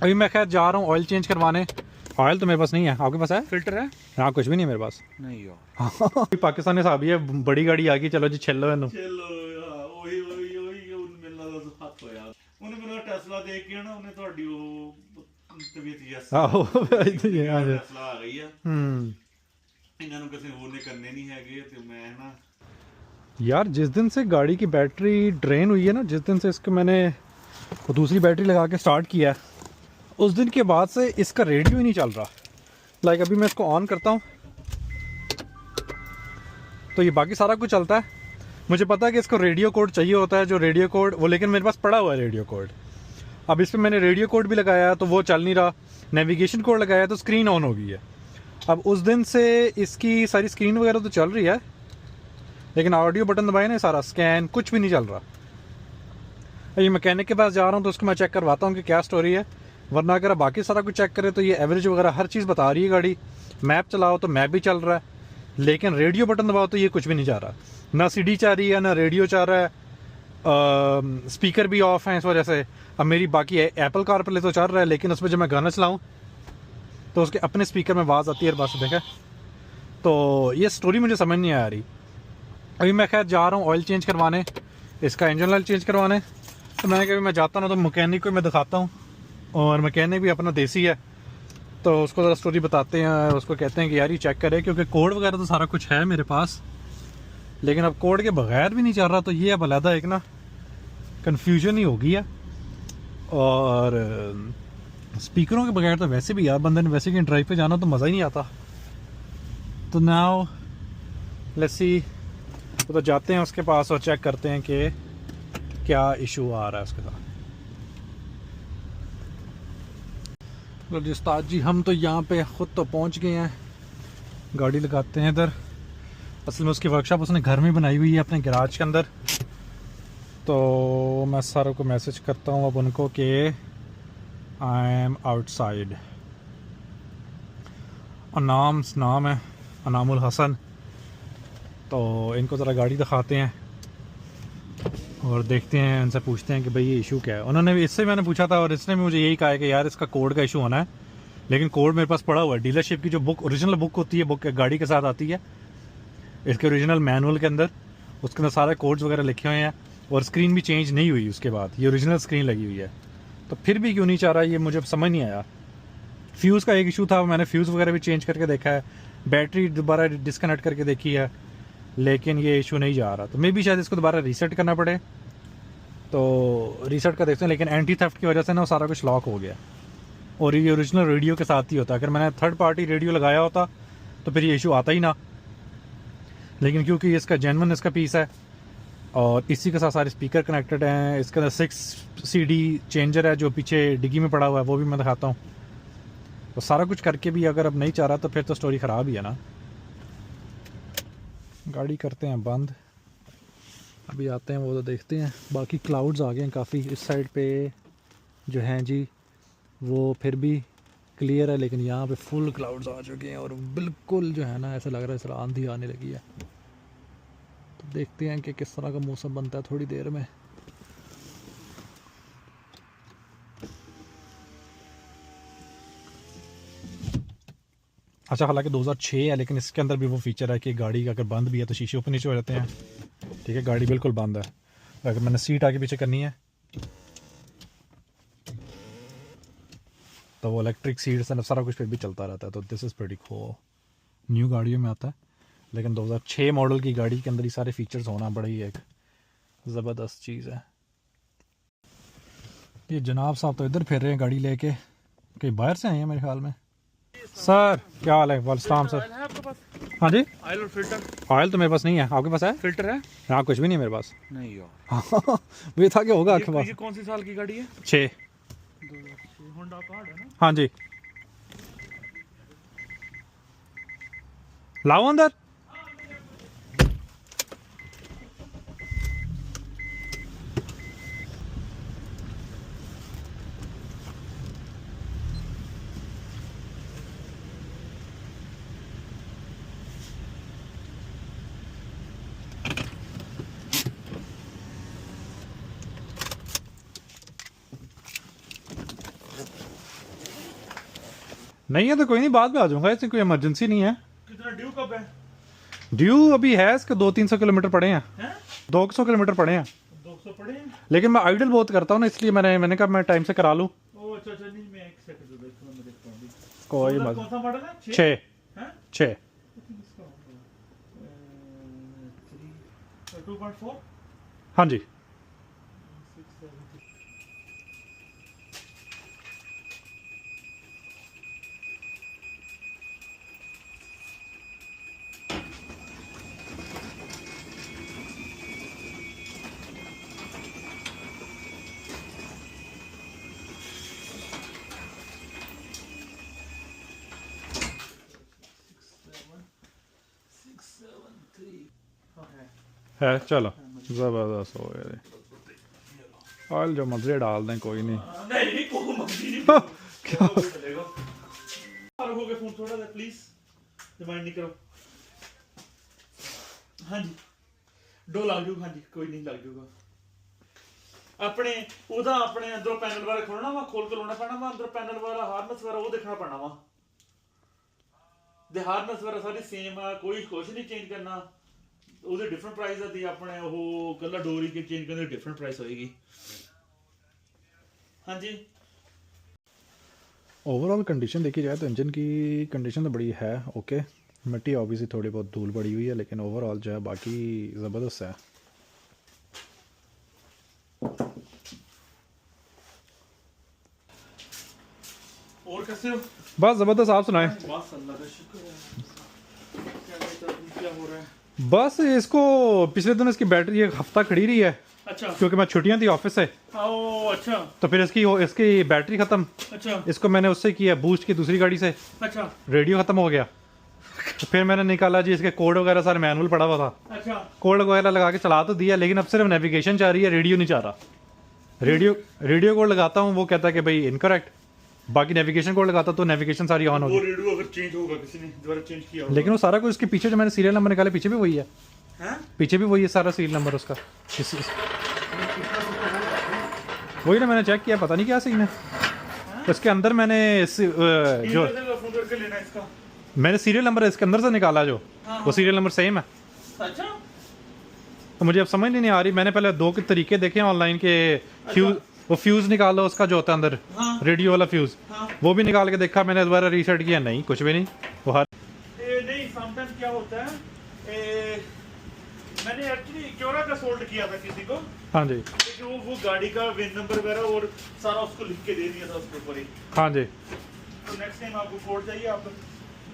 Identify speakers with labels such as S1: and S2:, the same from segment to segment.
S1: अभी मैं खैर जा रहा हूँ ऑयल चेंज करवाने। ऑयल तो मेरे पास नहीं है, आपके पास है?
S2: फिल्टर है?
S1: हाँ कुछ भी नहीं है मेरे पास।
S2: नहीं यार।
S1: पाकिस्तानी साहब ही है, बड़ी गाड़ी आ गई, चलो जी छेलो इन्हों।
S3: ਚਲੋ ਯਾਰ ਉਹੀ ਉਹ ਮਿਲਣਾ ਦਾ ਹੱਥ ਹੋਇਆ ਉਹਨੇ ਮੈਨੂੰ ਟੈਸਲਾ ਦੇਖ ਕੇ ਨਾ ਉਹਨੇ ਤੁਹਾਡੀ ਉਹ ਤਬੀਅਤ ਜੈਸੀ
S1: ਆਹੋ हाँ जी।
S3: ਟੈਸਲਾ ਆ ਗਈ ਆ ਇਹਨਾਂ ਨੂੰ ਕਿਸੇ ਹੋਰ ਨੇ ਕਰਨੇ ਨਹੀਂ ਹੈਗੇ ਤੇ ਮੈਂ ਨਾ
S1: यार जिस दिन से गाड़ी की बैटरी ड्रेन हुई है ना, जिस दिन से इसको मैंने वो दूसरी बैटरी लगा के स्टार्ट किया है, उस दिन के बाद से इसका रेडियो ही नहीं चल रहा। लाइक अभी मैं इसको ऑन करता हूँ तो ये बाकी सारा कुछ चलता है। मुझे पता है कि इसको रेडियो कोड चाहिए होता है, जो रेडियो कोड वो, लेकिन मेरे पास पड़ा हुआ है रेडियो कोड। अब इस पर मैंने रेडियो कोड भी लगाया तो वो चल नहीं रहा, नेविगेशन कोड लगाया तो स्क्रीन ऑन हो गई है। अब उस दिन से इसकी सारी स्क्रीन वगैरह तो चल रही है, लेकिन ऑडियो बटन दबाए ना सारा स्कैन कुछ भी नहीं चल रहा। ये मैकेनिक के पास जा रहा हूँ तो उसको मैं चेक करवाता हूँ कि क्या स्टोरी है, वरना अगर बाकी सारा कुछ चेक करे तो ये एवरेज वगैरह हर चीज़ बता रही है गाड़ी। मैप चलाओ तो मैप भी चल रहा है, लेकिन रेडियो बटन दबाओ तो ये कुछ भी नहीं जा रहा। ना सीडी चाह रही है, ना रेडियो चाह रहा है, स्पीकर भी ऑफ है इस वजह से। अब मेरी बाकी एप्पल कारप्ले तो चल रहा है, लेकिन उसमें जब मैं गाना चलाऊँ तो उसके अपने स्पीकर में आवाज़ आती है बस, देखा। तो ये स्टोरी मुझे समझ नहीं आ रही। अभी मैं खैर जा रहा हूँ ऑयल चेंज करवाने, इसका इंजन ऑयल चेंज करवाने। तो मैंने कहा मैं जाता हूँ तो मैकेनिक को मैं दिखाता हूँ, और मैकेनिक भी अपना देसी है तो उसको ज़रा स्टोरी बताते हैं, उसको कहते हैं कि यार ये चेक करे, क्योंकि कोड वगैरह तो सारा कुछ है मेरे पास, लेकिन अब कोड के बगैर भी नहीं चल रहा। तो ये अब अलहदा एक ना कन्फ्यूजन ही हो गई है। और स्पीकरों के बगैर तो वैसे भी यार बंदे ने वैसे कहीं ड्राइव पे जाना तो मज़ा ही नहीं आता। तो नाउ लेट्स सी, तो जाते हैं उसके पास और चेक करते हैं कि क्या इशू आ रहा है उसके साथ। तो जी उस्ताद जी, हम तो यहाँ पे ख़ुद तो पहुँच गए हैं, गाड़ी लगाते हैं इधर। असल में उसकी वर्कशॉप उसने घर में बनाई हुई है अपने गैराज के अंदर। तो मैं सारों को मैसेज करता हूँ अब उनको कि आई एम आउटसाइड। नाम है अनामुल हसन। तो इनको ज़रा गाड़ी दिखाते हैं और देखते हैं, इनसे पूछते हैं कि भाई ये इशू क्या है। उन्होंने भी, इससे मैंने पूछा था और इसने भी मुझे यही कहा है कि यार इसका कोड का इशू होना है, लेकिन कोड मेरे पास पड़ा हुआ है। डीलरशिप की जो बुक, ओरिजिनल बुक होती है, बुक गाड़ी के साथ आती है, इसके ओरिजिनल मैनुअल के अंदर, उसके अंदर सारे कोड्स वगैरह लिखे हुए हैं। और स्क्रीन भी चेंज नहीं हुई उसके बाद, ये ओरिजिनल स्क्रीन लगी हुई है। तो फिर भी क्यों नहीं चाह रहा ये मुझे समझ नहीं आया। फ्यूज़ का एक इशू था, मैंने फ्यूज़ वगैरह भी चेंज करके देखा है, बैटरी दोबारा डिस्कनेक्ट करके देखी है, लेकिन ये इशू नहीं जा रहा। तो मे भी शायद इसको दोबारा रीसेट करना पड़े। तो रीसेट कर देखते हैं, लेकिन एंटी थेफ्ट की वजह से ना सारा कुछ लॉक हो गया। और ये ओरिजिनल रेडियो के साथ ही होता, अगर मैंने थर्ड पार्टी रेडियो लगाया होता तो फिर ये इशू आता ही ना। लेकिन क्योंकि इसका जेन्युइन इसका पीस है और इसी के साथ सारे स्पीकर कनेक्टेड हैं, इसके अंदर 6 CD चेंजर है जो पीछे डिग्गी में पड़ा हुआ है, वो भी मैं दिखाता हूँ। तो सारा कुछ करके भी अगर अब नहीं चाह रहा तो फिर तो स्टोरी ख़राब ही है ना। गाड़ी करते हैं बंद, अभी आते हैं वो तो देखते हैं। बाकी क्लाउड्स आ गए हैं काफ़ी इस साइड पे जो हैं जी, वो फिर भी क्लियर है, लेकिन यहाँ पे फुल क्लाउड्स आ चुके हैं और बिल्कुल जो है ना ऐसा लग रहा है इस तरह आंधी आने लगी है। तो देखते हैं कि किस तरह का मौसम बनता है थोड़ी देर में। अच्छा, हालांकि 2006 है, लेकिन इसके अंदर भी वो फीचर है कि गाड़ी अगर बंद भी है तो शीशे ऊपर नीचे हो जाते हैं। ठीक है, गाड़ी बिल्कुल बंद है। अगर मैंने सीट आगे पीछे करनी है तो वो इलेक्ट्रिक सीट से सारा कुछ फिर भी चलता रहता है। तो this is pretty cool, new गाड़ियों में आता है, लेकिन 2006 मॉडल की गाड़ी के अंदर ही सारे फीचर्स होना बड़ी एक ज़बरदस्त चीज़ है। ये जनाब साहब तो इधर फिर रहे हैं गाड़ी लेके, कहीं बाहर से आए हैं मेरे ख्याल में। सर क्या हाल है? वालेकुम सर। हाँ जी,
S2: ऑयल और फिल्टर?
S1: ऑयल तो मेरे पास नहीं है, आपके पास है?
S2: फिल्टर है?
S1: हाँ कुछ भी नहीं मेरे पास।
S2: नहीं यार।
S1: मुझे था कि होगा आपके पास।
S2: ये कौन सी साल की गाड़ी है?
S1: 6।
S2: 2006 होंडा कार्ड है ना?
S1: हाँ जी, लाओ अंदर। नहीं है तो कोई नहीं, बाद में आ जाऊंगा, ऐसी कोई इमरजेंसी नहीं है।
S3: कितना ड्यू कब है?
S1: ड्यू अभी है इसके 200-300 किलोमीटर पड़े हैं,
S3: हैं
S1: 200 किलोमीटर पड़े हैं।
S3: 200 पड़े हैं?
S1: लेकिन मैं आइडल बहुत करता हूँ ना, इसलिए मैंने कहा मैं टाइम से करा लूँ।
S3: ओ अच्छा अच्छा, नहीं मैं एक सेकंड दो, देखो मैं देखता हूं अभी।
S1: कोई
S3: कौन
S1: मत।
S3: सा मॉडल है?
S1: 6
S3: हैं
S1: 6
S3: 2.4
S1: हाँ जी।
S3: 6 7
S1: है चलो, ज़बरदस्त हो गया जी। ऑयल जो मर्जी डाल दें, कोई नहीं।
S3: नहीं कोई मर्जी नहीं।
S1: क्या
S3: चलेगा। रखोगे फोन थोड़ा सा प्लीज, रिमाइंड नहीं करो। हाँ जी डो लग जाऊगा। हाँ जी कोई नहीं लग जाऊगा। अपने ਉਹਦਾ ਆਪਣੇ ਅੰਦਰੋਂ ਪੈਨਲ ਵਾਲਾ ਖੋਲਣਾ ਵਾ, ਖੋਲ ਕੇ ਲਾਉਣਾ ਪੈਣਾ ਵਾ ਅੰਦਰ ਪੈਨਲ ਵਾਲਾ ਹਾਰਨਸ ਵਾਲਾ, ਉਹ ਦੇਖਣਾ ਪੈਣਾ ਵਾ। ਦੇ ਹਾਰਨਸ ਵਾਲਾ ਸਾਰੀ ਸੇਮ ਆ, ਕੋਈ ਕੁਝ ਨਹੀਂ ਚੇਂਜ ਕਰਨਾ। ਉਹਦੇ ਡਿਫਰੈਂਟ ਪ੍ਰਾਈਸ ਆ ਤੇ ਆਪਣੇ ਉਹ ਕੱਲਾ ਡੋਰੀ ਕੇ ਚੇਂਜ ਕਰਨ ਦੀ ਡਿਫਰੈਂਟ ਪ੍ਰਾਈਸ ਹੋਏਗੀ। हाँ जी
S1: ओवरऑल कंडीशन देखी जाए तो इंजन की कंडीशन तो बड़ी है ओके। मिट्टी ऑब्वियसली थोड़ी बहुत धूल पड़ी हुई है, लेकिन ओवरऑल जो है बाकी ज़बरदस्त है।
S3: और कैसे हो?
S1: बस ज़बरदस्त, आप सुनाएं।
S3: बस अल्लाह का शुक्र है। क्या हो रहा है?
S1: बस इसको पिछले दिनों इसकी बैटरी एक हफ्ता खड़ी रही है,
S3: अच्छा
S1: क्योंकि मैं छुट्टियां थी ऑफिस से,
S3: ओ अच्छा
S1: तो फिर इसकी बैटरी ख़त्म।
S3: अच्छा
S1: इसको मैंने उससे किया बूस्ट की दूसरी गाड़ी से,
S3: अच्छा
S1: रेडियो ख़त्म हो गया। तो फिर मैंने निकाला जी, इसके कोड वगैरह सारे मैनुअल पड़ा हुआ था,
S3: अच्छा
S1: कोड वगैरह लगा के चला तो दिया, लेकिन अब सिर्फ नेविगेशन चाह रही है, रेडियो नहीं चाह रहा। रेडियो कोड लगाता हूँ, वो कहता है कि भाई इनकरेक्ट। बाकी नेविगेशन कोड लगाता तो नेविगेशन सारी ऑन
S3: वो
S1: होगी,
S3: रेडियो अगर चेंज होगा, किसी ने दोबारा चेंज किया होगा।
S1: लेकिन वो सारा कुछ इसके पीछे जो मैंने सीरियल नंबर निकाले पीछे भी वही है,
S3: हैं
S1: पीछे भी वही है सारा सीरियल नंबर उसका। वही ना मैंने चेक किया, पता नहीं क्या सीन है उसके अंदर। मैंने जो
S3: फोन करके लेना इसका।
S1: मैंने सीरियल नंबर इसके अंदर से निकाला जो, वो सीरियल नंबर सेम है।
S3: अच्छा
S1: तो मुझे अब समझ नहीं आ रही। मैंने पहले 2 के तरीके देखे ऑनलाइन के, फ्यूज वो फ्यूज़ निकालो उसका जो होता है अंदर,
S3: हाँ।
S1: रेडियो वाला फ्यूज़,
S3: हाँ।
S1: वो भी निकाल के देखा मैंने, दोबारा रीसेट किया, नहीं कुछ भी नहीं। वो हर
S3: नहीं समटाइम क्या होता है, मैंने एक्चुअली क्योरा का सोल्ड किया था किसी को,
S1: हाँ जी
S3: लेकिन वो गाड़ी का विन नंबर वगैरह और सारा उसको लिख के दे दिया था उसके ऊपर ही।
S1: हाँ जी।
S3: तो नेक्स्ट टाइम आपको कोड चाहिए, आप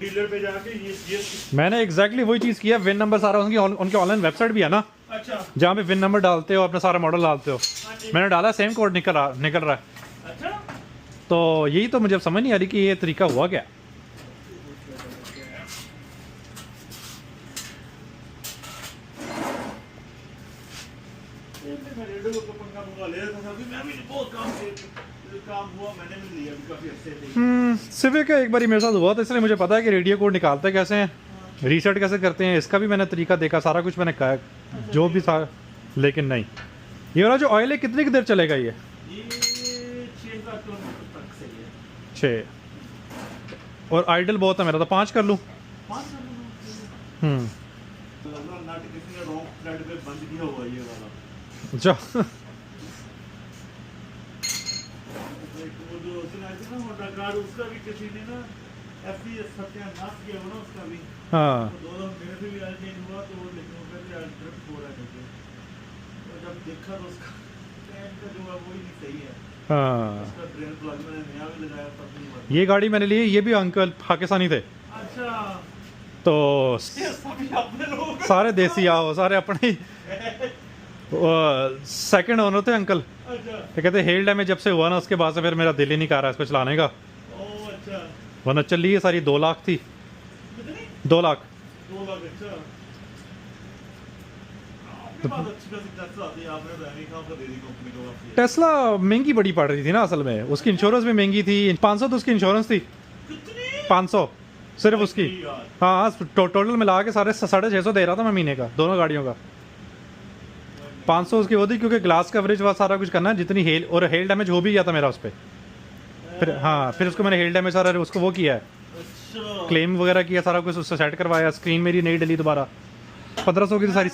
S3: डीलर पे जाके ये
S1: मैंने एग्जैक्टली वही चीज़ किया। विन नंबर सारा उनकी ऑनलाइन वेबसाइट भी है ना,
S3: अच्छा
S1: जहाँ पे विन नंबर डालते हो, अपना सारा मॉडल डालते हो।
S3: हाँ जी
S1: मैंने डाला, सेम कोड निकल रहा है।
S3: अच्छा
S1: तो यही तो मुझे अब समझ नहीं आ रही कि ये तरीका हुआ क्या।
S3: मैं रेडियो को पंगा मंगा ले रहा था, अभी मैं भी बहुत काम हुआ, मैंने भी लिया अभी काफी अच्छे से।
S1: सिविक का एक बार मेरे साथ हुआ था, इसलिए मुझे पता है कि रेडियो कोड निकालते कैसे हैं, रीसेट कैसे करते हैं। इसका भी मैंने तरीका देखा, सारा कुछ मैंने कहा जो भी था, लेकिन नहीं। ये वाला जो ऑयल है कितनी देर चलेगा ये?
S3: 6,000 किलोमीटर तक सही है।
S1: 6 और आइडल बहुत है मेरा, तो 5 कर लूँ।
S3: 5 नट किसी ने रॉन्ग थ्रेड पे बंद किया हुआ ये वाला।
S1: अच्छा
S3: वो जो उसने आज ना होंडा कार, उसका भी किसी ने ना ऐसी सत्यानाश किया हुआ ना उसका भी।
S1: हाँ
S3: तो दोनों मेरे से भी आज चेंज हुआ, तो वो लेकिन वो फिर आज ड्रिफ्ट हो रहा है करके। तो जब देखा तो उसका टैंक का जो है वो ही नहीं सही है।
S1: हाँ।
S3: उसका ड्रेन प्लग मैंने नया भी लगाया तब नहीं हुआ।
S1: ये गाड़ी मैंने ली, ये भी अंकल पाकिस्तानी थे,
S3: अच्छा
S1: तो
S3: ये सभी अपने लोग।
S1: सारे देसी आओ, सारे अपने सेकंड ओनर थे अंकल।
S3: अच्छा
S1: तो कहते हेल डैमेज जब से हुआ ना, उसके बाद से फिर मेरा दिल ही नहीं कर रहा इसको चलाने का,
S3: ओ अच्छा
S1: वरना चली है सारी 2 लाख थी।
S3: कितनी?
S1: 2 लाख
S3: 2 लाख। अच्छा आपके पास अच्छी खासी टेस्ला आती है, आपने तो एनी काम का दे दी कंपनी को वापस।
S1: टेस्ला महंगी बड़ी पड़ रही थी ना असल में, उसकी इंश्योरेंस भी महंगी थी। 500 तो उसकी इंश्योरेंस थी,
S3: कितनी?
S1: 500 सिर्फ उसकी।
S3: यार
S1: हाँ टोटल मिला के साढ़े 650 दे रहा था मैं महीने का, दोनों गाड़ियों का। 500 उसकी वो थी, क्योंकि ग्लास कवरेज वह सारा कुछ करना है, जितनी हेल और हेल डैमेज हो भी गया था मेरा उस पर। फिर हाँ फिर उसको मैंने हेल डैमेज सारा उसको वो किया है,
S3: अच्छा
S1: क्लेम वगैरह किया, सारा कुछ उससे सेट करवाया। स्क्रीन मेरी नहीं डली दोबारा। 1500 की तो सारी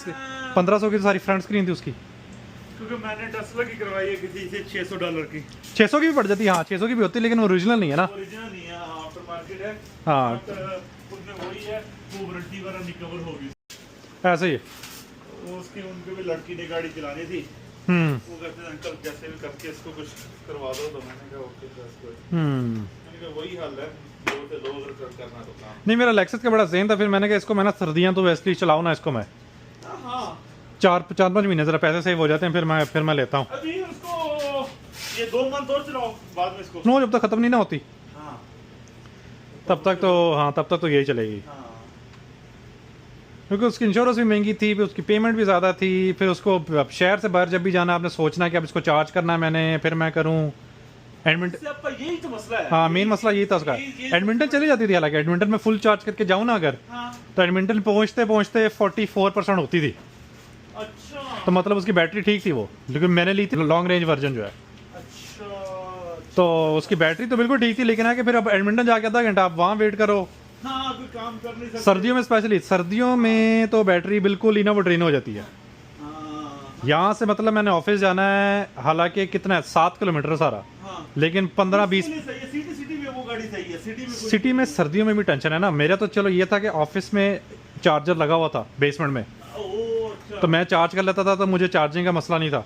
S1: 1500 की तो सारी फ्रंट स्क्रीन थी उसकी।
S3: क्योंकि मैंने टेस्ला की करवाई है किसी से $600 की।
S1: 600 की भी पड़ जाती है, हाँ 600 की भी होती है, लेकिन वो ओरिजिनल नहीं है ना।
S3: ओरिजिनल नहीं है, आफ्टर मार्केट है।
S1: हाँ
S3: उसमें वही है, वो वारंटी वाला रिकवर होगी।
S1: ऐसे ही।
S3: वो उसकी उनकी भी लड़की ने गाड़ी चलानी थी, वो कहते हैं अंकल कैसे भी करके इसको कुछ करवा दो, तो मैंने कहा ओके मैंने कहा वही हाल है, दो से दो अगर करना तो काम।
S1: नहीं मेरा लेक्सस का बड़ा ज़हन था, फिर मैंने कहा इसको मैं ना सर्दियाँ तो वैसे ही चलाऊँ ना इसको मैं,
S3: हाँ
S1: 4-5 महीने ज़रा पैसे सेव हो जाते हैं, फिर मैं लेता हूँ।
S3: अभी उसको ये 2 मंथ और चलाओ, बाद में इसको
S1: स्नो जब तक ख़त्म नहीं ना होती
S3: हाँ
S1: तब तक तो यही चलेगी,
S3: हाँ
S1: क्योंकि उसकी इंश्योरेंस भी महंगी थी, फिर उसकी पेमेंट भी ज़्यादा थी, फिर उसको अब शहर से बाहर जब भी जाना आपने सोचना कि अब इसको चार्ज करना है मैंने, फिर मैं करूँ एडमिंटन।
S3: इससे आपका यही तो मसला है।
S1: हाँ मेन मसला यही था उसका। एडमिंटन चली जाती थी, हालांकि एडमिंटन में फुल चार्ज करके जाऊँ ना अगर,
S3: हाँ
S1: तो एडमिंटन पहुँचते पहुँचते 44% होती थी,
S3: अच्छा
S1: तो मतलब उसकी बैटरी ठीक थी वो, लेकिन मैंने ली थी लॉन्ग रेंज वर्जन जो है,
S3: अच्छा
S1: तो उसकी बैटरी तो बिल्कुल ठीक थी, लेकिन है कि फिर अब एडमिंटन जाके आधा घंटा आप वहाँ वेट करो,
S3: हाँ कोई काम कर नहीं सकते।
S1: सर्दियों में स्पेशली सर्दियों में तो बैटरी बिल्कुल ही ना वो ड्रेन हो जाती है।
S3: हाँ
S1: यहाँ से मतलब मैंने ऑफिस जाना है, हालांकि कितना है 7 किलोमीटर सारा,
S3: हाँ
S1: लेकिन 15-20
S3: सही है, सिटी में वो गाड़ी सही है, सिटी में कोई
S1: सिटी में सर्दियों में भी टेंशन है ना। मेरा तो चलो ये था कि ऑफिस में चार्जर लगा हुआ था बेसमेंट में,
S3: ओ अच्छा
S1: तो मैं चार्ज कर लेता था, तो मुझे चार्जिंग का मसला नहीं था।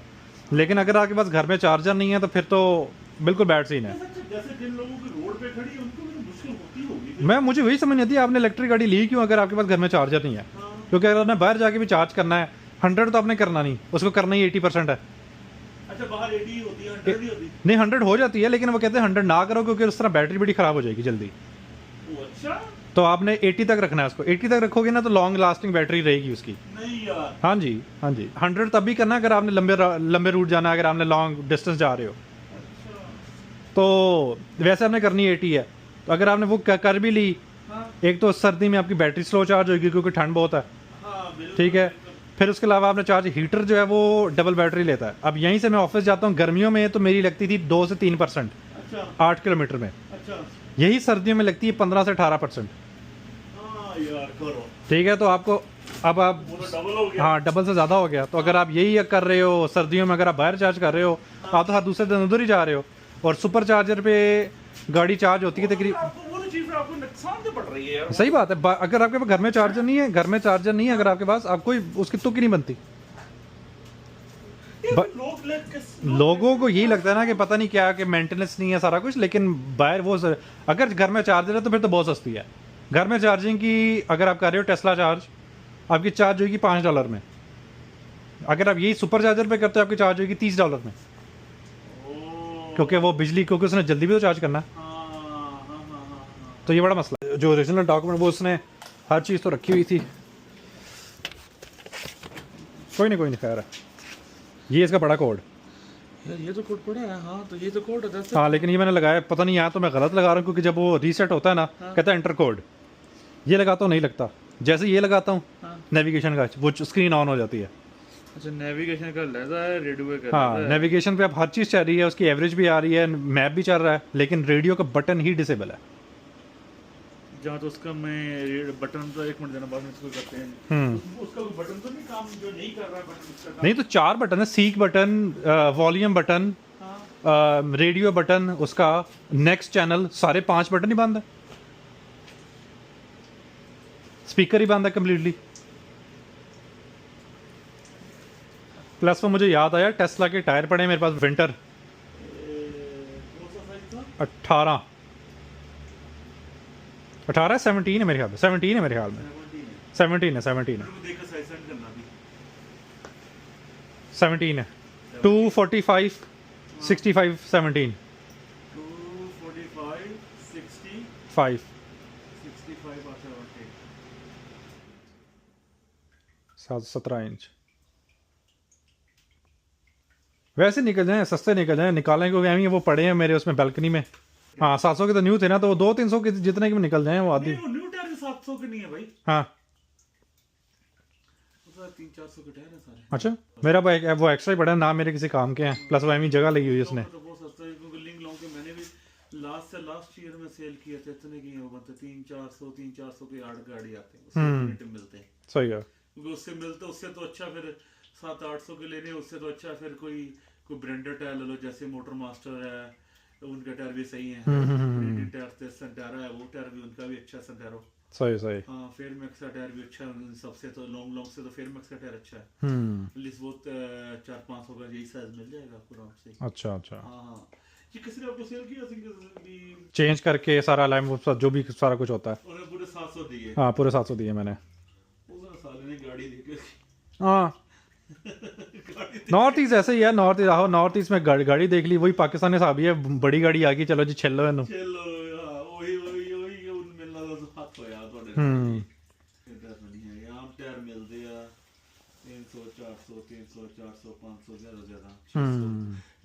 S1: लेकिन अगर आपके पास घर में चार्जर नहीं है तो फिर तो बिल्कुल बैड सीन है।
S3: जैसे जिन लोगों की रोड पे खड़ी है उनको भी तो मुश्किल होती होगी।
S1: मैं मुझे वही समझ नहीं आती आपने इलेक्ट्रिक गाड़ी ली क्यों अगर आपके पास घर में चार्जर नहीं है, क्योंकि अगर आपने बाहर जाके भी चार्ज करना है 100 तो आपने करना नहीं, उसको करना ही 80% है।
S3: अच्छा बाहर 80 होती है, 100 ही होती
S1: नहीं 100 हो जाती है, लेकिन वो कहते हैं 100 ना करो, क्योंकि उस तरह बैटरी बड़ी खराब हो जाएगी जल्दी।
S3: है। ओ अच्छा
S1: तो आपने 80 तक रखना है उसको, 80 तक रखोगे ना तो लॉन्ग लास्टिंग बैटरी रहेगी उसकी।
S3: नहीं यार
S1: हाँ जी 100 तब भी करना अगर आपने लंबे रूट जाना है, अगर आपने लॉन्ग डिस्टेंस जा रहे हो
S3: अच्छा
S1: तो। वैसे आपने करनी 80 है, तो अगर आपने वो कर भी ली,
S3: हाँ
S1: एक तो सर्दी में आपकी बैटरी स्लो चार्ज होगी क्योंकि ठंड बहुत है,
S3: हाँ बिल्कुल
S1: ठीक है। फिर उसके अलावा आपने चार्ज हीटर जो है वो डबल बैटरी लेता है। अब यहीं से मैं ऑफिस जाता हूँ, गर्मियों में तो मेरी लगती थी 2 से 3%
S3: अच्छा
S1: 8 किलोमीटर में,
S3: अच्छा
S1: यही सर्दियों में लगती है 15 से 18%,
S3: हाँ यार करो,
S1: ठीक है। तो आपको अब आप
S3: वो तो डबल हो गया।
S1: हाँ डबल से ज़्यादा हो गया। तो अगर आप यही कर रहे हो सर्दियों में, अगर आप बाहर चार्ज कर रहे हो, आप तो हर दूसरे दिन उधर ही जा रहे हो, और सुपर चार्जर पे गाड़ी चार्ज होती है तकरीबन।
S3: आपको वो चीज में आपको नुकसान तो पड़ रही है यार।
S1: सही बात है, अगर आपके पास घर में चार्जर नहीं है, अगर आपके पास, आपको उसकी तुक ही नहीं बनती। लोगों को यही लगता है ना कि पता नहीं क्या, कि मेंटेनेंस नहीं है सारा कुछ, लेकिन बाहर वो अगर घर में चार्जर है तो फिर तो बहुत सस्ती है। घर में चार्जिंग की अगर आप कर रहे हो टेस्ला चार्ज, आपकी चार्ज होगी $5 में। अगर आप यही सुपर चार्जर पे करते हो आपकी चार्ज होगी $30 में, क्योंकि वो बिजली, क्योंकि उसने जल्दी भी तो चार्ज करना है। तो ये बड़ा मसला है। जो ओरिजिनल डॉक्यूमेंट वो उसने हर चीज़ तो रखी हुई थी। कोई नहीं खैर है, ये इसका बड़ा कोड।
S2: यार ये तो कोड पड़ा है, हाँ तो ये तो कोड है
S1: हाँ लेकिन ये मैंने लगाया, पता नहीं यहाँ तो मैं गलत लगा रहा हूँ, क्योंकि जब वो रीसेट होता है ना कहता है एंटर कोड, ये लगाता हूँ नहीं लगता। जैसे ये लगाता हूँ नेविगेशन का वो स्क्रीन ऑन हो जाती है।
S2: अच्छा नेविगेशन का लहजा है, रेडियो का
S1: हाँ नेविगेशन पे अब हर चीज़ चल रही है, उसकी एवरेज भी आ रही है, मैप भी चल रहा है, लेकिन रेडियो का बटन ही डिसेबल है।
S2: जहाँ तो उसका मैं बटन तो 1 मिनट देना बाद में इसको करते हैं।
S3: उसका कोई बटन तो नहीं काम जो नहीं कर रहा है, बटन उसका
S1: नहीं तो 4 बटन है, seek button, volume button, radio button, उसका नेक्स्ट चैनल, सारे 5 बटन ही बंद है, स्पीकर ही बंद है कम्प्लीटली। प्लस वो मुझे याद आया टेस्ला के टायर पड़े हैं मेरे पास विंटर 18 17 है मेरे ख्याल में, 17 है मेरे ख्याल में, 17 है 17 है 245 65 17
S3: 245 60
S1: 5
S3: 65 अच्छा
S1: 17 इंच। वैसे निकल जाएं, सस्ते निकल जाएं, निकालें क्योंकि अभी वो पड़े हैं मेरे उसमें बैल्कनी में। हाँ 700 के तो न्यू थे ना, तो वो 200-300 के जितने के भी निकल जाएं वो आदि।
S3: नहीं वो न्यू टायर 700 के नहीं है भाई,
S1: हाँ
S3: 300-400 के टायर है सारे।
S1: अच्छा मेरा वो एक्स्ट्रा ही पड़ा है ना, मेरे किसी काम के हैं, प्लस वो एमी जगह लगी हुई है उसने।
S3: तो बहुत सस्ता है, क्योंकि लिंक लॉन्ग के मैंने भी लास्ट ईयर में सेल किए थे इतने की वो मतलब 300-400 के 8 गाड़ी आते हैं उससे यूनिट मिलते हैं।
S1: सही है।
S3: क्योंकि उससे मिलते उससे तो अच्छा फिर 700-800 के लेने, उससे तो अच्छा फिर कोई ब्रांडेड टायर ले लो, जैसे मोटर मास्टर है उनके टायर भी सही है, टायर संटारो है वो टायर भी उनका भी अच्छा संटारो।
S1: सही सही।
S3: हाँ फेयर मैक्स का टायर भी अच्छा है उन सबसे, तो लॉन्ग से तो फेयर मैक्स का टायर अच्छा है। लिस्ट बहुत 400-500 का यही साइज मिल जाएगा आपको आराम से।
S1: अच्छा अच्छा।
S3: हाँ ये किसी ने आपको सेल किया भी
S1: चेंज करके सारा अलाइनमेंट जो भी सारा कुछ होता है,
S3: उन्हें पूरे 700 दिए।
S1: हाँ पूरे 700 दिए मैंने।
S3: उस साले ने गाड़ी दी
S1: हाँ नॉर्थ ईस्ट ऐसे ही है, नॉर्थ ईस्ट में गाड़ी देख ली, वही पाकिस्तान में साहब है, बड़ी गाड़ी आ गई, चलो जी छेलो इन्हों।
S3: चलो वही उन मिलना तो हाथ हो यार थोड़े इधर नहीं है यहाँ टायर मिलते हैं 300-400 ज्यादा 600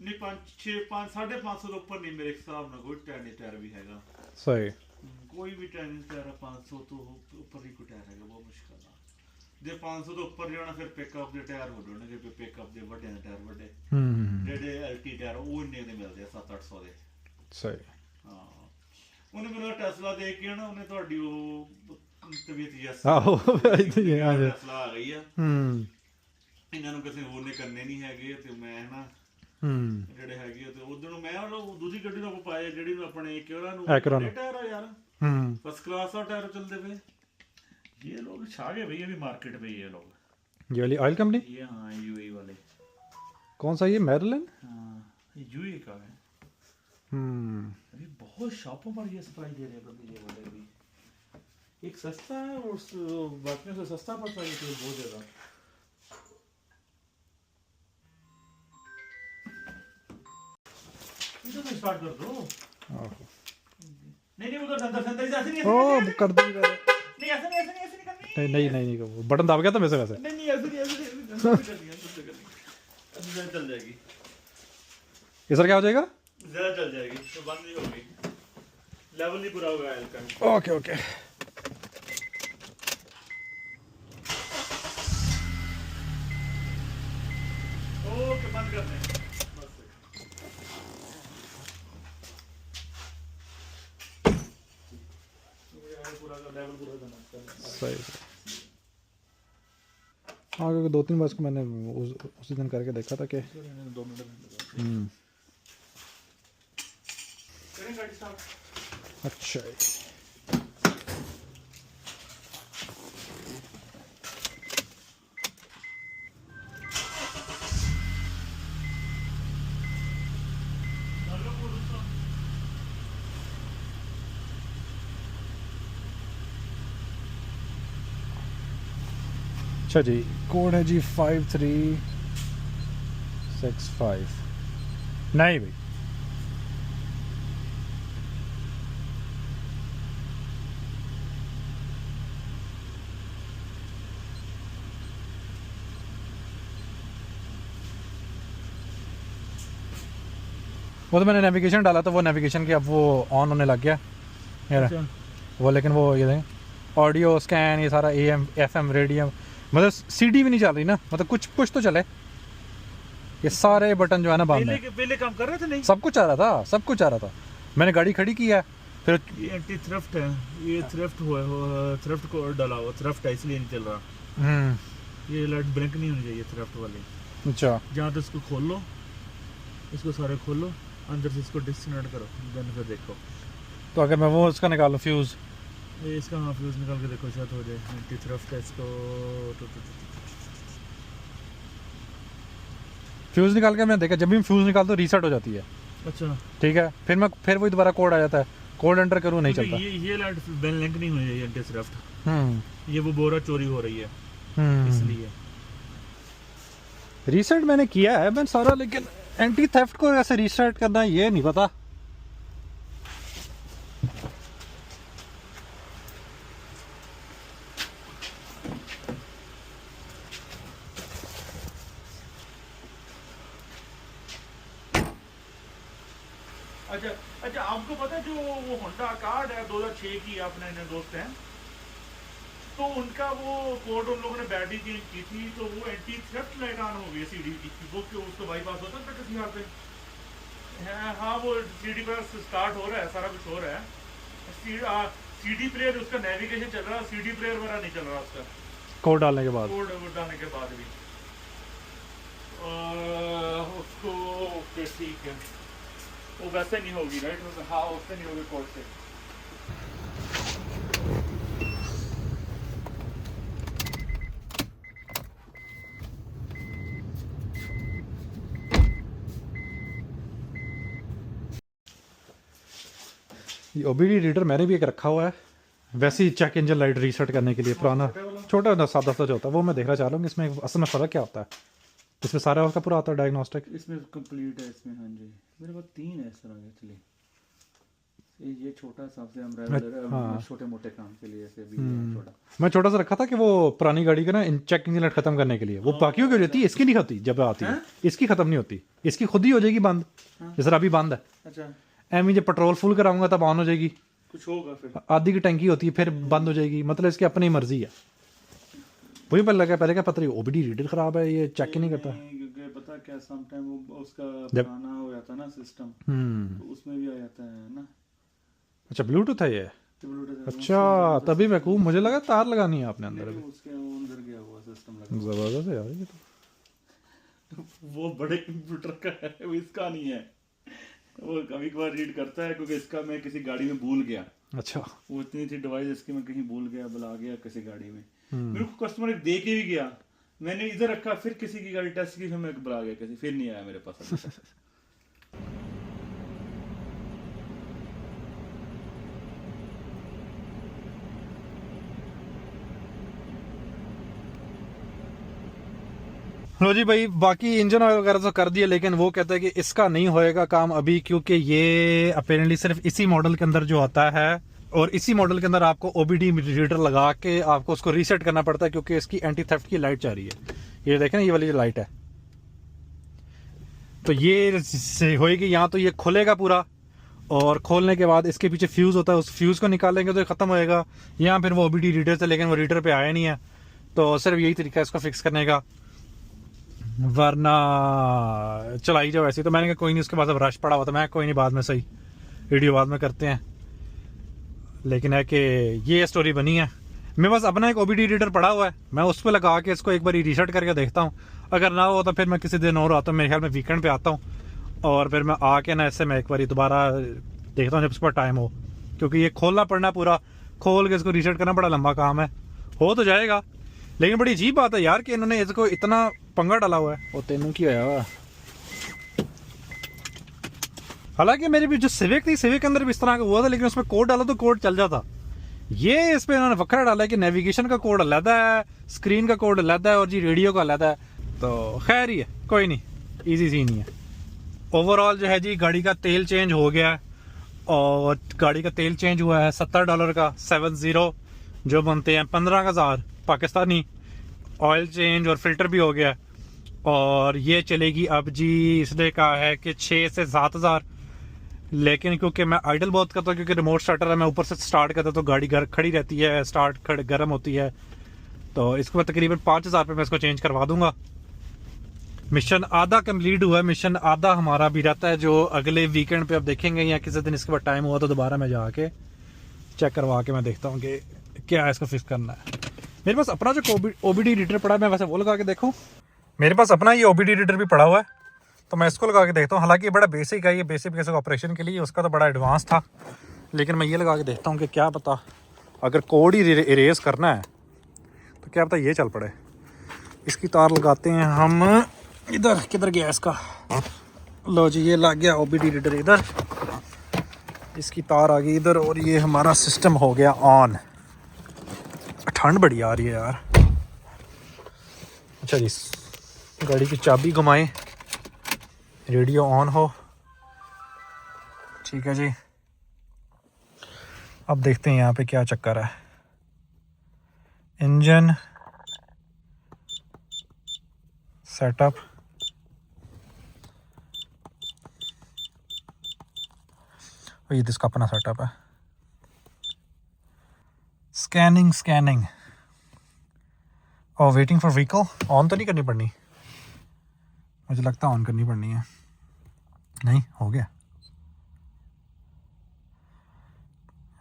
S3: नहीं 500-550 के ऊपर नहीं मेरे हिसाब में कोई टायर भी हैगा।
S1: सही।
S3: कोई भी टायर 500 तो ऊपर ही कोई टायर हैगा, बहुत मुश्किल है जे 500 तो ऊपर जाना फिर पिकअप ਦੇ ਟਾਇਰ ਹੋ ਜਾਣਗੇ, ਫਿਰ ਪਿਕਅਪ ਦੇ ਵੱਡੇ ਟਾਇਰ ਵੱਡੇ ਜਿਹੜੇ ਐਲਟੀ ਟਾਇਰ ਉਹ ਇੰਨੇ ਦੇ ਮਿਲਦੇ ਆ 700-800 ਦੇ।
S1: ਸਹੀ।
S3: ਹਾਂ ਉਹਨੇ ਮੈਨੂੰ ਟੈਸਲਾ ਦੇਖ ਕੇ ਨਾ ਉਹਨੇ ਤੁਹਾਡੀ ਉਹ ਤਬੀਅਤ ਜੈਸ
S1: ਆਹੋ
S3: ਟੈਸਲਾ ਆ ਗਈ ਆ। ਇਹਨਾਂ ਨੂੰ ਕਿਸੇ ਹੋਰ ਨੇ ਕਰਨੇ ਨਹੀਂ ਹੈਗੇ ਤੇ ਮੈਂ ਨਾ ਜਿਹੜੇ ਹੈਗੇ ਤੇ ਉਧਰ ਨੂੰ ਮੈਂ ਉਹ ਦੂਜੀ ਗੱਡੀ ਨੂੰ ਪਾਇਆ ਜਿਹੜੀ ਨੂੰ ਆਪਣੇ ਕਿਹੜਾ ਨੂੰ ਟਾਇਰ ਆ ਯਾਰ ਫਸਟ ਕਲਾਸ ਦਾ ਟਾਇਰ ਚੱਲਦੇ ਪਏ। ये लोग छा गए भैया अभी मार्केट में ये लोग,
S1: ये वाली ऑयल कंपनी
S3: ये हाँ यूएई वाले।
S1: कौन सा ये मैरिलन?
S3: हाँ ये यूएई का है। अभी बहुत शॉपों पर ये सप्लाई दे रहे हैं ये वाले भी, एक सस्ता है और बाकी से सस्ता पड़ता है तो बहुत ज़्यादा। इधर से स्टार्ट कर दो। नहीं उधर अंदर ऐसे नहीं
S1: ओ कर दी
S3: नहीं ऐसे नहीं करनी।
S1: नहीं बटन दब गया था वैसे
S3: नहीं ऐसे नहीं चल जाएगी।
S1: इधर क्या हो जाएगा?
S3: ज़्यादा चल जाएगी तो बंद नहीं होगी, लेवल नहीं पूरा होगा इसका।
S1: ओके ओके
S3: ओके बंद कर दें
S1: सही। हाँ क्योंकि 2-3 बार इसको मैंने उसी दिन करके देखा था कि
S3: 2 मिनट
S1: अच्छा अच्छा जी। कोड है जी 5365। नहीं भाई वो तो मैंने नेविगेशन डाला तो वो नेविगेशन के अब वो ऑन होने लग गया यार वो, लेकिन वो ये ऑडियो स्कैन ये सारा AM FM रेडियम मतलब CD भी नहीं चल रही ना, मतलब कुछ तो चले, ये सारे बटन जो है ना बंद है।
S3: पहले काम कर रहे थे नहीं,
S1: सब कुछ आ रहा था। मैंने गाड़ी खड़ी की है फिर
S3: ये एंटी थ्रेफ्ट है, ये थ्रेफ्ट हुआ है, थ्रेफ्ट को डाला हुआ थ्रेफ्ट है इसलिए नहीं चल रहा। ये लाइट ब्लिंक नहीं होनी चाहिए थ्रेफ्ट वाली। अच्छा जहाँ तो इसको खोल लो, इसको सारे खोल लो, अंदर से इसको डिस्कनेक्ट करो, देन फिर देखो।
S1: तो अगर मैं वो उसका निकाल लूँ फ्यूज़,
S3: ये इसका हाँ फ्यूज़ निकाल के देखो शायद हो जाए। एंटी थ्रेफ्ट है इसको
S1: फ्यूज़ निकाल के मैं देखा जब भी फ्यूज़ निकाल तो रीसेट हो जाती है।
S3: अच्छा ठीक
S1: है फिर वही दोबारा कोड आ जाता है, कोड एंटर करूँ नहीं चलता।
S3: ये लाइट बेल लिंक नहीं होनी चाहिए एंटी थ्रेफ्ट। ये वो बोरा चोरी हो रही है इसलिए
S1: रीसेट मैंने किया है मैं सारा, लेकिन एंटी थेफ्ट को ऐसे रीसेट करना ये नहीं पता।
S3: अच्छा आपको पता है जो वो होंडा कार्ड है 2006 की अपने दोस्त हैं, तो उनका वो कोड उन लोगों ने बैटरी चेंज की थी तो वो एंटी थेफ्ट लाइट ऑन हो गई सीडी की, वो क्यों उसको बाईपास होता है किसी यहाँ पे हाँ वो सीडी पर स्टार्ट हो रहा है, सारा कुछ हो रहा है। सीडी प्लेयर उसका नेविगेशन चल रहा है, सीडी प्लेयर वगैरह नहीं चल रहा उसका,
S1: कोड डालने के बाद।
S3: कोड डालने के बाद भी उसको ओके ठीक है, वो वैसे नहीं होगी राइट? हाँ उससे नहीं होगी कोड से।
S1: ये ओबीडी रीडर मैंने भी एक रखा हुआ है, वैसे ही चेक इंजन लाइट रीसेट करने के लिए, पुराना छोटा ना सादा सा जो होता है वो मैं देखना चाह रहा हूँ कि इसमें असल में फ़र्क क्या होता है। इसमें सारा उसका पूरा आता है डायग्नोस्टिक।
S3: इसमें कंप्लीट है इसमें, हाँ जी मेरे पास 3 है इस तरह के। चलिए ये छोटा सबसे हम रेगुलर छोटे मोटे काम के लिए ऐसे भी छोटा
S1: मैं छोटा सा रखा था कि वो पुरानी गाड़ी का ना चेक इंजन लाइट खत्म करने के लिए, वो बाकियों की हो जाती है, इसकी नहीं होती, जब आती है इसकी खत्म नहीं होती, इसकी खुद ही हो जाएगी बंद, जैसे अभी बंद है।
S3: अच्छा
S1: एम जब पेट्रोल फुल कराऊंगा तब ऑन हो जाएगी,
S3: कुछ होगा फिर
S1: आधी की टंकी होती है फिर बंद हो जाएगी, मतलब इसकी अपनी मर्जी है। वही पहले लगा, पहले क्या पता नहीं ओबीडी रीडर खराब है, ये चेक ही नहीं करता।
S3: क्योंकि पता क्या सम टाइम वो उसका पुराना हो जाता है ना सिस्टम, तो उसमें भी आ जाता है ना।
S1: अच्छा ब्लूटूथ है ये? अच्छा तभी मैं कहूँ, मुझे लगा तार लगानी है आपने अंदर अभी।
S3: उसके अंदर गया हुआ सिस्टम लगा।
S1: जबरदस्त है यार ये तो।
S3: वो बड़े कंप्यूटर का है, वो इसका नहीं है। वो कभी कभार रीड करता है क्योंकि इसका मैं किसी गाड़ी में भूल गया।
S1: अच्छा
S3: वो इतनी थी डिवाइस इसकी, मैं कहीं भूल गया, बुला गया किसी गाड़ी में, मेरे को कस्टमर एक दे के भी गया, मैंने इधर रखा, फिर किसी की गाड़ी टेस्ट की, फिर मैं बुला गया किसी, फिर नहीं आया मेरे पास।
S1: लो जी भाई, बाकी इंजन ऑयल वगैरह तो कर दिया, लेकिन वो कहता है कि इसका नहीं होएगा काम अभी, क्योंकि ये अपेरेंटली सिर्फ इसी मॉडल के अंदर जो आता है, और इसी मॉडल के अंदर आपको ओबीडी रीडर लगा के आपको उसको रीसेट करना पड़ता है, क्योंकि इसकी एंटी थेफ्ट की लाइट जा रही है। ये देखें ना, ये वाली जो लाइट है, तो ये होएगी यहाँ, तो ये खुलेगा पूरा, और खोलने के बाद इसके पीछे फ्यूज होता है, उस फ्यूज को निकालेंगे तो ये खत्म होएगा, या फिर वो ओबीडी रीडर से, लेकिन वो रीडर पे आया नहीं है, तो सिर्फ यही तरीका है इसको फिक्स करने का, वरना चलाई जाओ ऐसी। तो मैंने कहा कोई नहीं, उसके पास अब रश पड़ा हुआ था, मैं कोई नहीं बाद में सही वीडियो बाद में करते हैं, लेकिन है कि ये स्टोरी बनी है। मेरे पास अपना एक ओबीडी रीडर पड़ा हुआ है, मैं उस पर लगा के इसको एक बार रीसेट करके देखता हूँ, अगर ना हो तो फिर मैं किसी दिन और आता हूँ, मेरे ख्याल में वीकेंड पे आता हूँ, और फिर मैं आके ना इससे मैं एक बार दोबारा देखता हूँ जब उसके पास टाइम हो, क्योंकि ये खोलना पड़ना, पूरा खोल के इसको रीसेट करना बड़ा लंबा काम है। हो तो जाएगा, लेकिन बड़ी अजीब बात है यार कि इन्होंने इसको इतना पंगा डाला हुआ है। वो तेनू की होया हुआ, हालांकि मेरी भी जो सिविक थी, सिविक के अंदर भी इस तरह का हुआ था, लेकिन उसमें कोड डाला तो कोड चल जाता। ये इस पे इन्होंने वक्रा डाला है कि नेविगेशन का कोड अलग है, स्क्रीन का कोड अलग है, और जी रेडियो का अलग है, तो खैर ही है, कोई नहीं, इजी सी नहीं है। ओवरऑल जो है जी, गाड़ी का तेल चेंज हो गया है, और गाड़ी का तेल चेंज हुआ है $70 का, 70 जो बनते हैं 15,000 पाकिस्तानी। ऑयल चेंज और फिल्टर भी हो गया, और ये चलेगी अब जी, इसने कहा है कि 6 से 7,000, लेकिन क्योंकि मैं आइडल बहुत करता हूँ, क्योंकि रिमोट स्टार्टर है, मैं ऊपर से स्टार्ट करता तो गाड़ी खड़ी रहती है, स्टार्ट गर्म होती है, तो इसको मैं तकरीबन 5,000 रुपये में इसको चेंज करवा दूंगा। मिशन आधा कंप्लीट हुआ है, मिशन आधा हमारा भी रहता है, जो अगले वीकेंड पे अब देखेंगे, या किसी दिन इसके बाद टाइम हुआ तो दोबारा मैं जाके चेक करवा के मैं देखता हूँ कि क्या है, इसको फिक्स करना है। मेरे पास अपना जो ओबीडी रीडर पड़ा है, मैं वैसे वो लगा के देखूँ, मेरे पास अपना ये ओबीडी रीडर भी पड़ा हुआ है, तो मैं इसको लगा के देखता हूँ। हालांकि ये बड़ा बेसिक है, ये बेसिक ऑपरेशन के लिए, उसका तो बड़ा एडवांस था, लेकिन मैं ये लगा के देखता हूँ कि क्या पता अगर कोड ही इरेज करना है तो क्या पता ये चल पड़े। इसकी तार लगाते हैं हम, इधर किधर गया इसका, लो जी ये लग गया ओबीडी रीडर इधर, इसकी तार आ गई इधर, और ये हमारा सिस्टम हो गया ऑन। ठंड बड़ी आ रही है यार। अच्छा जी, गाड़ी की चाबी घुमाएं, रेडियो ऑन हो, ठीक है जी। अब देखते हैं यहाँ पे क्या चक्कर है। इंजन सेटअप, ये इसका अपना सेटअप है। स्कैनिंग और वेटिंग फॉर व्हीकल, ऑन तो नहीं करनी पड़नी, मुझे लगता है ऑन करनी पड़नी है। नहीं हो गया।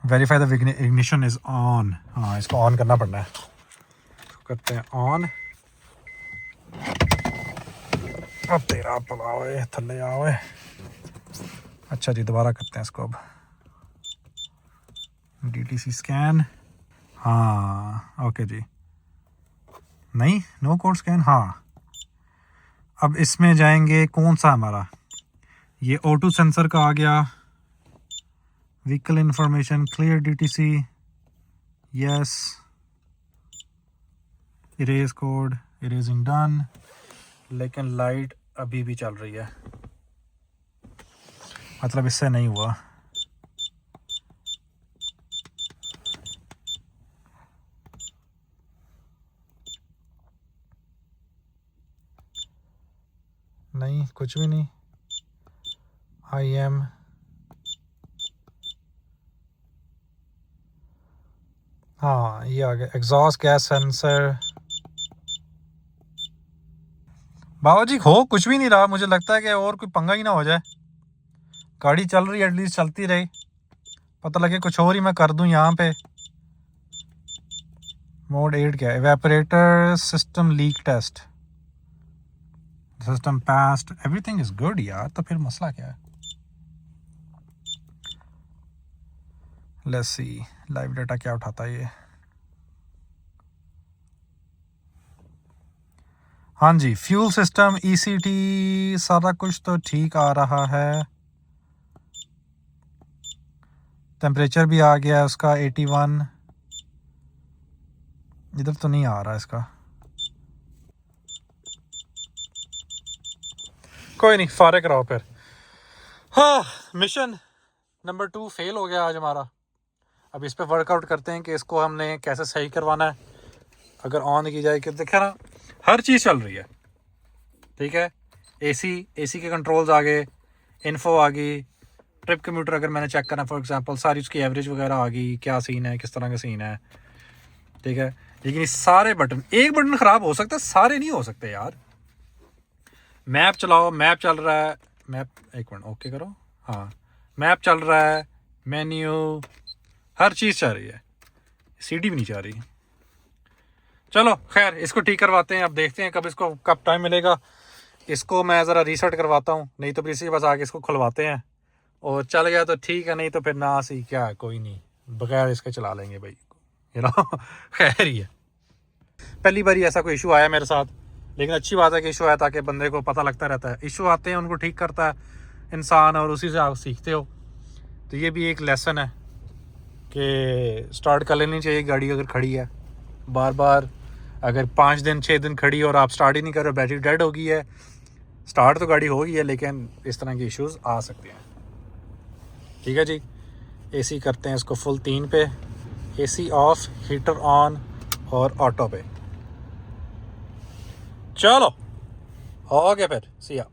S1: Verify the ignition is on. हाँ, इसको ऑन करना पड़ना है। तो करते हैं ऑन। अब तेरा पलाओ थल्ले आओ। अच्छा जी, दोबारा करते हैं इसको अब। DTC scan. हाँ ओके जी, नहीं नो कोड स्कैन। हाँ, अब इसमें जाएंगे, कौन सा हमारा ये O2 सेंसर का आ गया। Vehicle information clear DTC, yes. Erase code, erasing done, लेकिन लाइट अभी भी चल रही है, मतलब इससे नहीं हुआ। नहीं, कुछ भी नहीं। IM हाँ, ये आ गया एग्जॉस्ट गैस सेंसर। बाबा जी हो कुछ भी नहीं रहा, मुझे लगता है कि और कोई पंगा ही ना हो जाए। गाड़ी चल रही है, एटलीस्ट चलती रही, पता लगे कुछ और ही मैं कर दूं यहाँ पे। मोड 8 क्या है? Evaporator system leak test, system passed, everything is good यार। तो फिर मसला क्या है? लेट्स सी लाइव डाटा क्या उठाता है ये। हाँ जी, फ्यूल सिस्टम, ECT, सारा कुछ तो ठीक आ रहा है। टेम्परेचर भी आ गया उसका 81। इधर तो नहीं आ रहा इसका, कोई नहीं, फारे कराओ फिर। हाँ, मिशन नंबर 2 फेल हो गया आज हमारा। अब इस पे वर्कआउट करते हैं कि इसको हमने कैसे सही करवाना है। अगर ऑन की जाए कि देखा ना, हर चीज़ चल रही है, ठीक है। AC के कंट्रोल्स आ गए, इन्फो आ गई, ट्रिप कम्यूटर अगर मैंने चेक करना फॉर एग्जांपल, सारी उसकी एवरेज वगैरह आ गई, क्या सीन है, किस तरह का सीन है, ठीक है। लेकिन ये सारे बटन, एक बटन ख़राब हो सकता है, सारे नहीं हो सकते यार। मैप चलाओ, मैप चल रहा है, मैप एक मिनट ओके करो, हाँ मैप चल रहा है, मेन्यू, हर चीज़ चल रही है, CD भी नहीं चल रही। चलो खैर, इसको ठीक करवाते हैं। अब देखते हैं कब टाइम मिलेगा। इसको मैं ज़रा रीसेट करवाता हूँ, नहीं तो फिर इसी के पास आके इसको खुलवाते हैं, और चल गया तो ठीक है, नहीं तो फिर ना सी क्या है, कोई नहीं, बगैर इसके चला लेंगे भाई, यू नो। खैर ही है, पहली बार ऐसा कोई इशू आया मेरे साथ, लेकिन अच्छी बात है कि इशू आया, ताकि बंदे को पता लगता रहता है। इशू आते हैं, उनको ठीक करता है इंसान, और उसी से आप सीखते हो। तो ये भी एक लेसन है कि स्टार्ट कर लेनी चाहिए गाड़ी अगर खड़ी है। बार बार अगर 5 दिन 6 दिन खड़ी और आप स्टार्ट ही नहीं कर रहे, बैटरी डेड हो गई है, स्टार्ट तो गाड़ी हो गई है, लेकिन इस तरह के इश्यूज़ आ सकते हैं। ठीक है जी, AC करते हैं इसको फुल 3 पे, AC ऑफ, हीटर ऑन और ऑटो पे। चलो हो गया फिर, सी या।